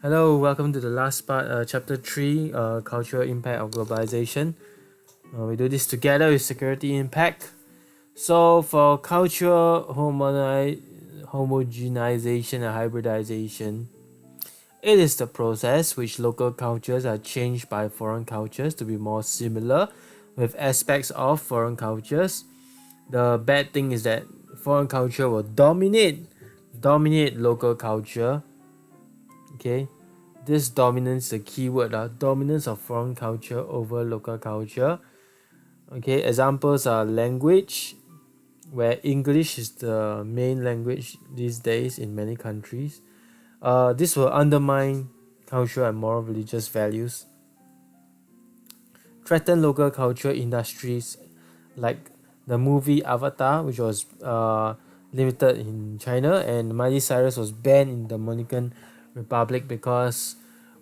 Hello, welcome to the last part, chapter 3, cultural impact of globalization. We do this together with security impact. So, for cultural homogenization and hybridization, it is the process which local cultures are changed by foreign cultures to be more similar with aspects of foreign cultures. The bad thing is that foreign culture will dominate local culture. Okay, this dominance is the key word, dominance of foreign culture over local culture. Okay, examples are language, where English is the main language these days in many countries. This will undermine cultural and moral religious values, threaten local culture industries like the movie Avatar, which was limited in China, and Miley Cyrus was banned in the Dominican Republic because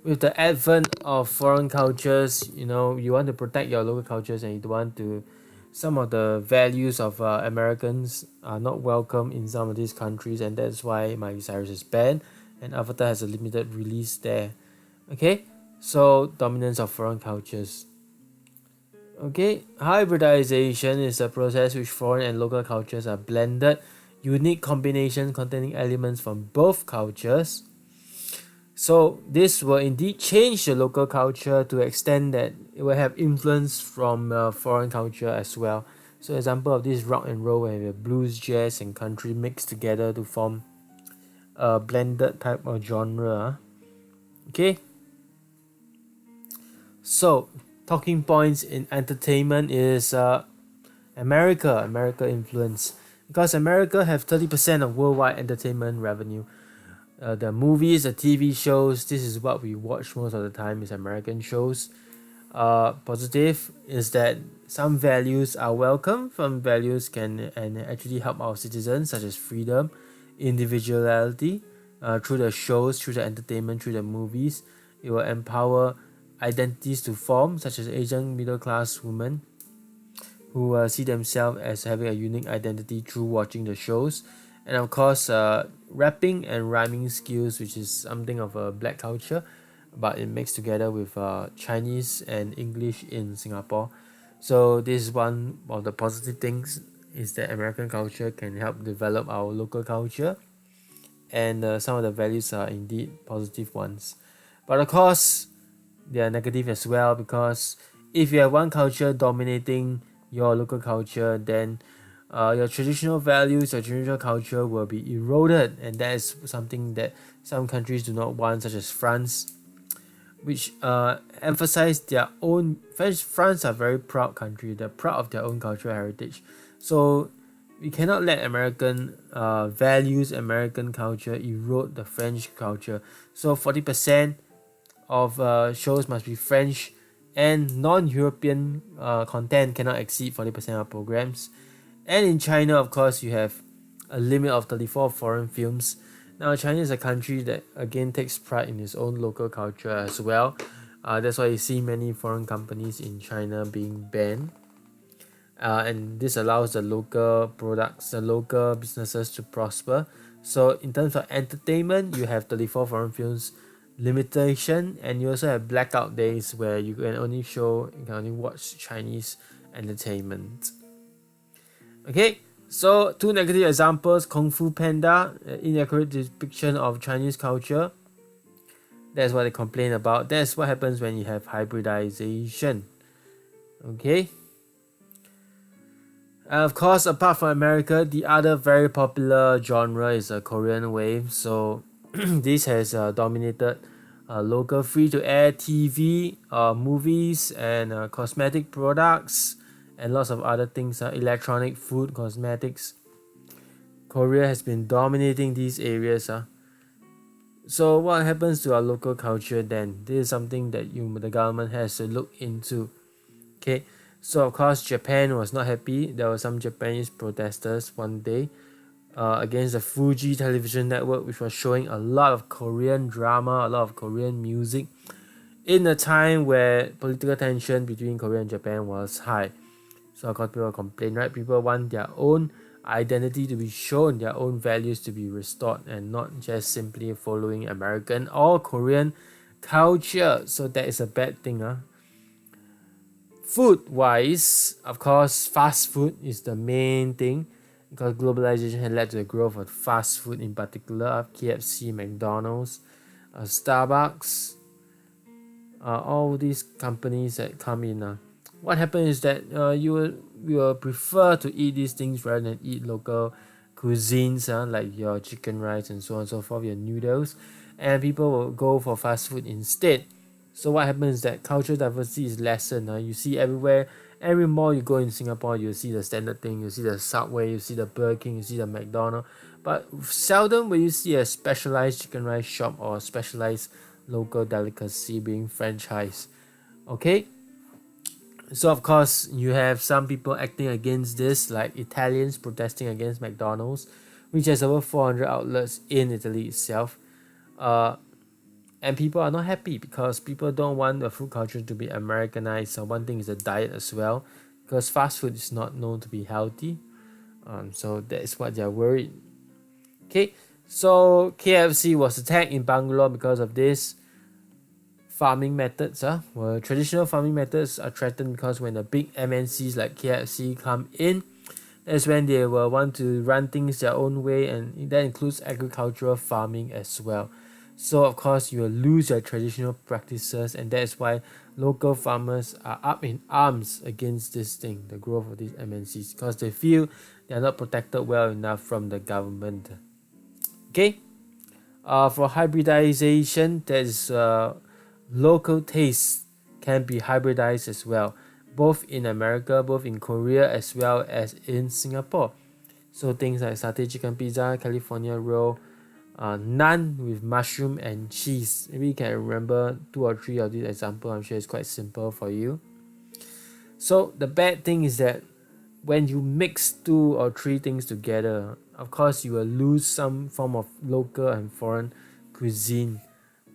with the advent of foreign cultures, you want to protect your local cultures and you don't want to. Some of the values of Americans are not welcome in some of these countries, and that's why Miley Cyrus is banned, and Avatar has a limited release there. Okay, so dominance of foreign cultures. Okay, hybridization is a process which foreign and local cultures are blended, unique combinations containing elements from both cultures. So this will indeed change the local culture to the extent that it will have influence from foreign culture as well. So example of this rock and roll where we have blues, jazz and country mixed together to form a blended type of genre. Okay, so talking points in entertainment is America influence, because America have 30% of worldwide entertainment revenue. The movies, the TV shows, this is what we watch most of the time is American shows. Positive is that some values are welcome. Some values can and actually help our citizens, such as freedom, individuality, through the shows, through the entertainment, through the movies. It will empower identities to form, such as Asian middle class women who see themselves as having a unique identity through watching the shows. And of course, rapping and rhyming skills, which is something of a black culture, but it mixed together with Chinese and English in Singapore. So this is one of the positive things, is that American culture can help develop our local culture, and some of the values are indeed positive ones. But of course, they are negative as well, because if you have one culture dominating your local culture, then your traditional values, your traditional culture will be eroded, and that is something that some countries do not want, such as France, which emphasize their own. France are a very proud country. They're proud of their own cultural heritage. So we cannot let American values, American culture erode the French culture. So 40% of shows must be French, and non-European content cannot exceed 40% of programs. And in China, of course, you have a limit of 34 foreign films. Now, China is a country that again takes pride in its own local culture as well. That's why you see many foreign companies in China being banned. And this allows the local products, the local businesses to prosper. So in terms of entertainment, you have 34 foreign films limitation, and you also have blackout days where you can only watch Chinese entertainment. Okay, so two negative examples: Kung Fu Panda, inaccurate depiction of Chinese culture. That's what they complain about. That's what happens when you have hybridization. Okay. Of course, apart from America, the other very popular genre is a Korean wave. So this has dominated local free-to-air TV, movies, and cosmetic products, and lots of other things, electronic, food, cosmetics. Korea has been dominating these areas. So what happens to our local culture then? This is something that the government has to look into. Okay, so of course Japan was not happy. There were some Japanese protesters one day against the Fuji television network, which was showing a lot of Korean drama, a lot of Korean music, in a time where political tension between Korea and Japan was high. So of course people complain, right? People want their own identity to be shown, their own values to be restored, and not just simply following American or Korean culture. So that is a bad thing. Food wise, of course, fast food is the main thing because globalization has led to the growth of fast food, in particular KFC, McDonald's, Starbucks, all these companies that come in. What happens is that you will prefer to eat these things rather than eat local cuisines, like your chicken rice and so on and so forth, your noodles, and people will go for fast food instead. So what happens is that cultural diversity is lessened. You see everywhere, every mall you go in Singapore, you see the standard thing, you see the Subway, you see the Burger King, you see the McDonald's, but seldom will you see a specialized chicken rice shop or a specialized local delicacy being franchised. Okay, so of course you have some people acting against this, like Italians protesting against McDonald's, which has over 400 outlets in Italy itself. And people are not happy because people don't want the food culture to be Americanized. So one thing is the diet as well, because fast food is not known to be healthy. So that's what they're worried. Okay, so KFC was attacked in Bangalore because of this. Farming methods, well, traditional farming methods are threatened because when the big MNCs like KFC come in, that's when they will want to run things their own way, and that includes agricultural farming as well. So of course you will lose your traditional practices, and that's why local farmers are up in arms against this thing, the growth of these MNCs, because they feel they are not protected well enough from the government. Okay, for hybridization, there is local tastes can be hybridized as well, both in America, both in Korea, as well as in Singapore. So things like satay chicken pizza, California roll, naan with mushroom and cheese. Maybe you can remember 2 or 3 of these examples. I'm sure it's quite simple for you. So the bad thing is that when you mix 2 or 3 things together, of course you will lose some form of local and foreign cuisine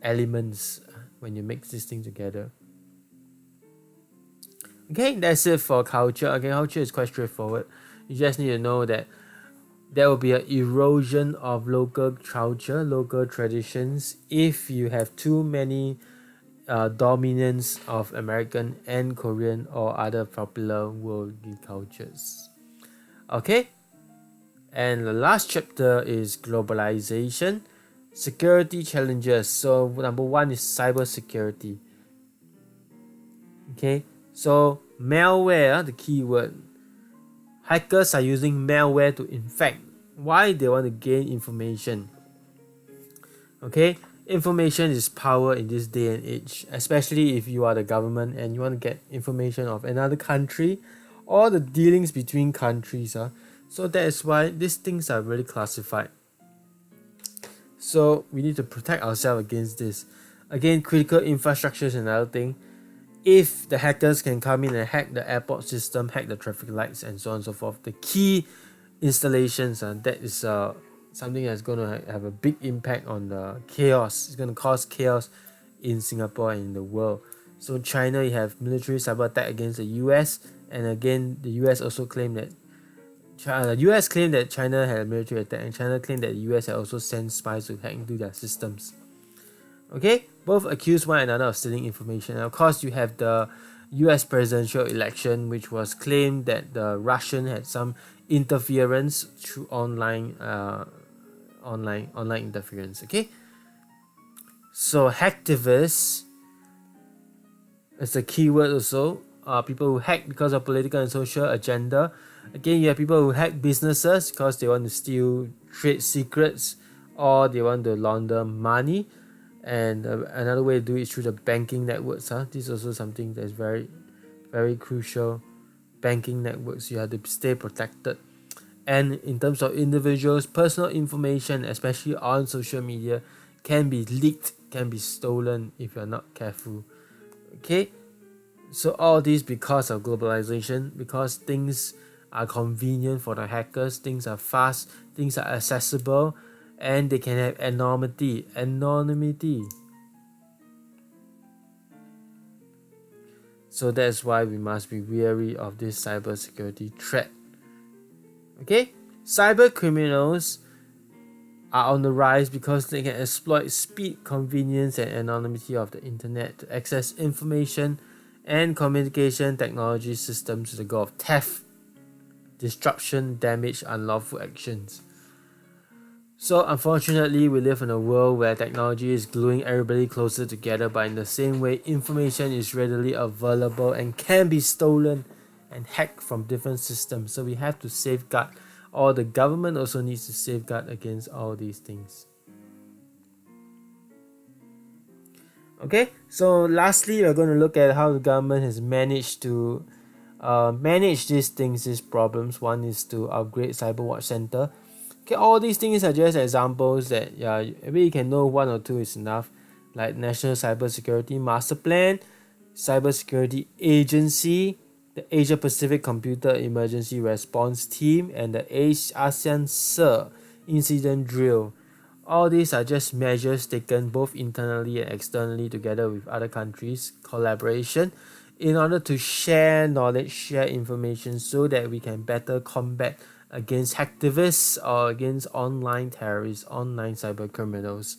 elements when you mix this thing together. Okay, that's it for culture. Okay, culture is quite straightforward. You just need to know that there will be an erosion of local culture, local traditions, if you have too many dominance of American and Korean or other popular worldly cultures. Okay, and the last chapter is globalization, security challenges. So number 1 is cybersecurity. Okay, so malware, the keyword. Hackers are using malware to infect. Why? They want to gain information. Okay, information is power in this day and age, especially if you are the government and you want to get information of another country or the dealings between countries. So that is why these things are really classified. So we need to protect ourselves against this. Again, critical infrastructure is another thing. If the hackers can come in and hack the airport system, hack the traffic lights, and so on and so forth, the key installations, that is something that's going to have a big impact on the chaos. It's going to cause chaos in Singapore and in the world. So China, you have military cyber attack against the US, and again the US also claimed that the US claimed that China had a military attack, and China claimed that the US had also sent spies to hack into their systems. Okay, both accuse one another of stealing information. And of course, you have the US presidential election, which was claimed that the Russian had some interference through online interference. Okay, so hacktivists is a keyword also. People who hack because of political and social agenda. Again, you have people who hack businesses because they want to steal trade secrets or they want to launder money. And another way to do it is through the banking networks. This is also something that is very, very crucial. Banking networks, you have to stay protected. And in terms of individuals, personal information, especially on social media, can be leaked, can be stolen if you're not careful. Okay, so all this because of globalization, because things are convenient for the hackers, things are fast, things are accessible, and they can have anonymity. So that's why we must be wary of this cybersecurity threat. Okay, Cyber criminals are on the rise because they can exploit speed, convenience, and anonymity of the internet to access information and communication technology systems to the goal of theft, disruption, damage, unlawful actions. So unfortunately, we live in a world where technology is gluing everybody closer together, but in the same way, information is readily available and can be stolen and hacked from different systems. So we have to safeguard, or the government also needs to safeguard against all these things. Okay, so lastly, we're going to look at how the government has managed to manage these things, these problems. One is to upgrade Cyberwatch Center. Okay, all these things are just examples that maybe you can know one or two is enough, like National Cybersecurity Master Plan, Cybersecurity Agency, the Asia Pacific Computer Emergency Response Team, and the ASEAN SIR Incident Drill. All these are just measures taken both internally and externally together with other countries, collaboration, in order to share knowledge, share information so that we can better combat against hacktivists or against online terrorists, online cyber criminals.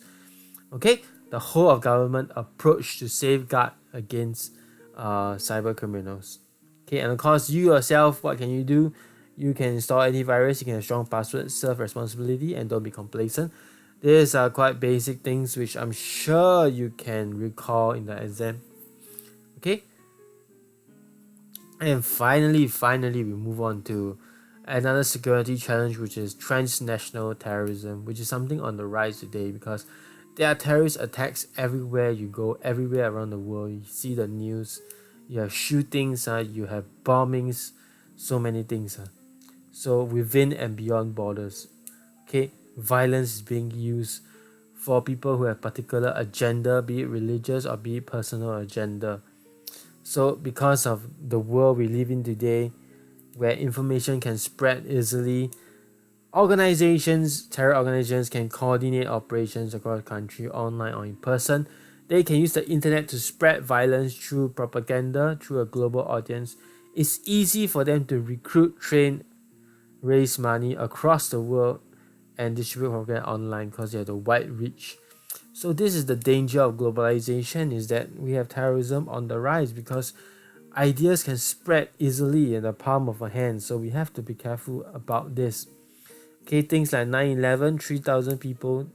Okay, the whole of government approach to safeguard against cyber criminals. Okay, and of course, you yourself, what can you do? You can install antivirus, you can have strong passwords, serve responsibility, and don't be complacent. These are quite basic things which I'm sure you can recall in the exam. Okay, and finally, we move on to another security challenge, which is transnational terrorism, which is something on the rise today because there are terrorist attacks everywhere you go, everywhere around the world. You see the news, you have shootings, you have bombings, so many things. So within and beyond borders, okay, violence is being used for people who have particular agenda, be it religious or be it personal agenda. So because of the world we live in today, where information can spread easily, terror organizations can coordinate operations across the country, online or in person. They can use the internet to spread violence through propaganda, through a global audience. It's easy for them to recruit, train, raise money across the world and distribute propaganda online because they have the wide reach. So this is the danger of globalization, is that we have terrorism on the rise because ideas can spread easily in the palm of a hand. So we have to be careful about this. Okay, things like 9/11, 3,000 people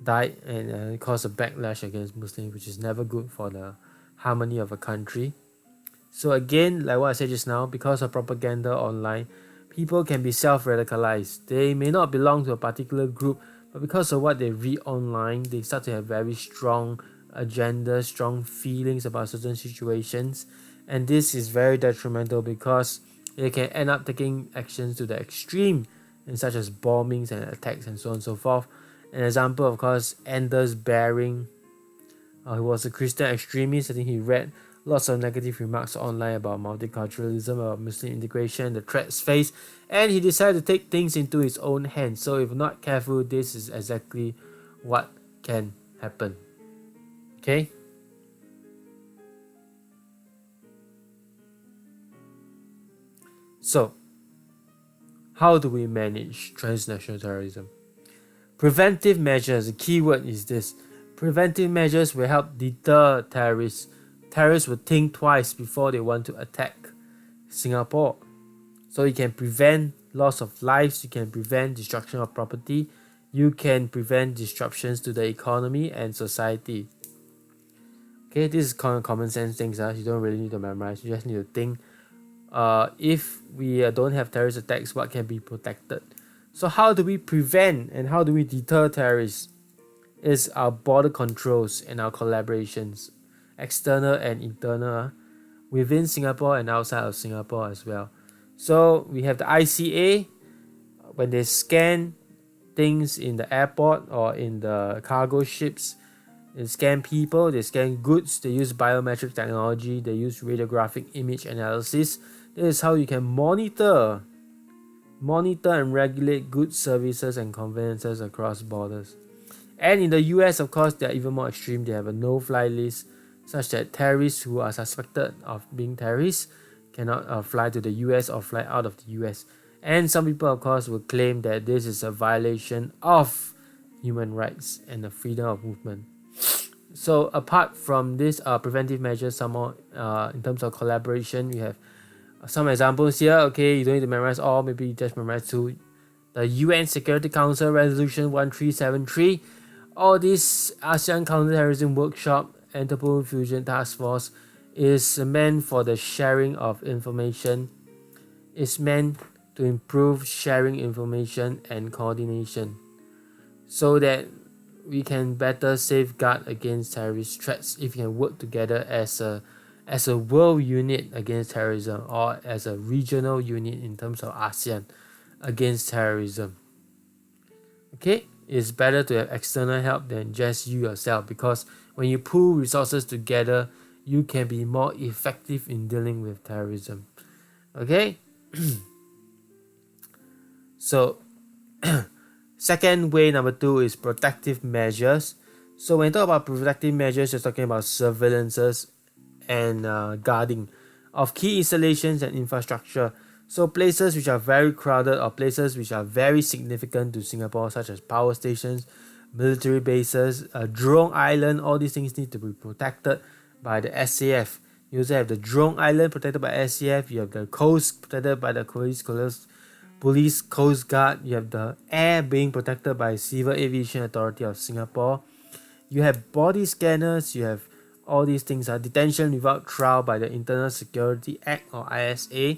died and it caused a backlash against Muslims, which is never good for the harmony of a country. So again, like what I said just now, because of propaganda online, people can be self-radicalized. They may not belong to a particular group, but because of what they read online, they start to have very strong agendas, strong feelings about certain situations, and this is very detrimental because they can end up taking actions to the extreme, and such as bombings and attacks and so on and so forth. An example, of course, Anders Bering, he was a Christian extremist. I think he read lots of negative remarks online about multiculturalism, about Muslim integration, the threats faced, and he decided to take things into his own hands. So if not careful, this is exactly what can happen. Okay? So, how do we manage transnational terrorism? Preventive measures, the key word is this. Preventive measures will help deter terrorists. Terrorists will think twice before they want to attack Singapore. So you can prevent loss of lives, you can prevent destruction of property, you can prevent disruptions to the economy and society. Okay, this is common sense things. You don't really need to memorize, you just need to think. If we don't have terrorist attacks, what can be protected? So how do we prevent and how do we deter terrorists? Is our border controls and our collaborations, external and internal, within Singapore and outside of Singapore as well. So we have the ICA. When they scan things in the airport or in the cargo ships, they scan people, they scan goods, they use biometric technology, they use radiographic image analysis. This is how you can monitor and regulate goods, services and conveyances across borders. And in the US, of course, they are even more extreme. They have a no-fly list such that terrorists who are suspected of being terrorists cannot fly to the US or fly out of the US. And some people, of course, will claim that this is a violation of human rights and the freedom of movement. So apart from this preventive measures, some more in terms of collaboration, we have some examples here. Okay, you don't need to memorize all, maybe you just memorize two. The UN Security Council Resolution 1373, all this ASEAN Counterterrorism Workshop, Interpol Fusion Task Force is meant for the sharing of information. It's meant to improve sharing information and coordination so that we can better safeguard against terrorist threats if we can work together as a world unit against terrorism, or as a regional unit in terms of ASEAN against terrorism. Okay, it's better to have external help than just you yourself, because when you pool resources together, you can be more effective in dealing with terrorism. Okay, so second way, number 2, is protective measures. So when you talk about protective measures, you're talking about surveillances and guarding of key installations and infrastructure. So places which are very crowded or places which are very significant to Singapore, such as power stations, military bases, Jurong Island, all these things need to be protected by the SAF. You also have the Jurong Island protected by SAF. You have the coast protected by the Police Coast Guard. You have the air being protected by Civil Aviation Authority of Singapore. You have body scanners. You have all these things are detention without trial by the Internal Security Act or ISA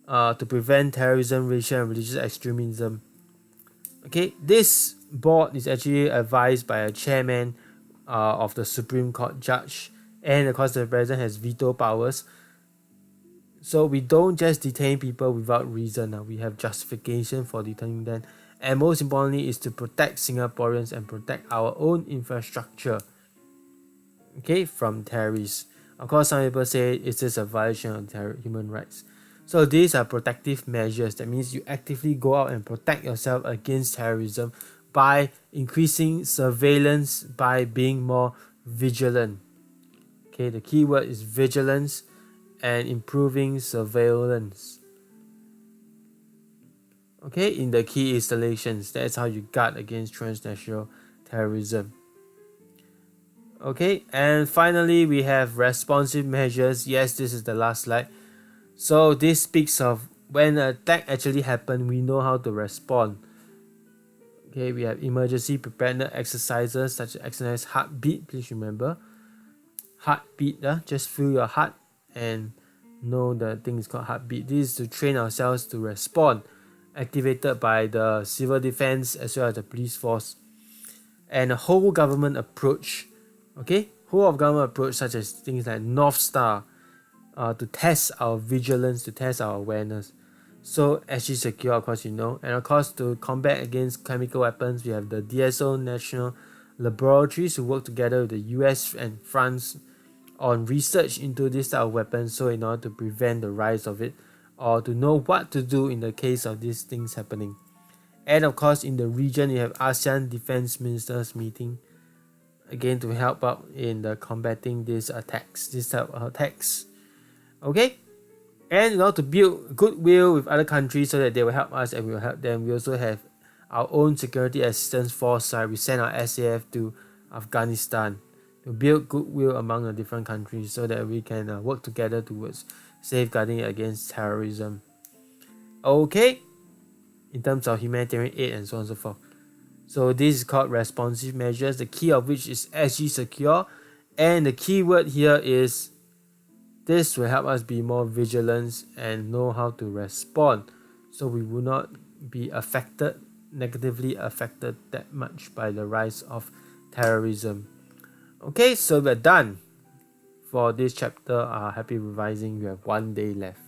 to prevent terrorism, racial and religious extremism. Okay, this board is actually advised by a chairman of the Supreme Court judge, and of course the president has veto powers. So we don't just detain people without reason. We have justification for detaining them, and most importantly is to protect Singaporeans and protect our own infrastructure, okay, from terrorists. Of course, some people say it's just a violation of human rights. So these are protective measures. That means you actively go out and protect yourself against terrorism by increasing surveillance, by being more vigilant. Okay, the key word is vigilance and improving surveillance. Okay, in the key installations, that's how you guard against transnational terrorism. Okay, and finally we have responsive measures. Yes, this is the last slide. So this speaks of when an attack actually happened, we know how to respond. Okay, we have emergency preparedness exercises such as exercise heartbeat. Please remember, heartbeat. Just feel your heart and know the thing is called heartbeat. This is to train ourselves to respond, activated by the civil defense as well as the police force. And a whole government approach. Okay, whole of government approach such as things like North Star, to test our vigilance, to test our awareness. So SG Secure, of course, and of course to combat against chemical weapons, we have the DSO National Laboratories who work together with the US and France on research into this type of weapons, so in order to prevent the rise of it or to know what to do in the case of these things happening. And of course in the region you have ASEAN Defense Ministers meeting, again to help out in the combating these attacks, this type of attacks. Okay, and in order to build goodwill with other countries so that they will help us and we will help them, we also have our own security assistance force. We send our SAF to Afghanistan to build goodwill among the different countries so that we can work together towards safeguarding against terrorism. Okay, in terms of humanitarian aid and so on and so forth. So this is called responsive measures, the key of which is SG Secure, and the key word here is this will help us be more vigilant and know how to respond, so we will not be negatively affected that much by the rise of terrorism. Okay, so we're done for this chapter. Happy revising. We have 1 day left.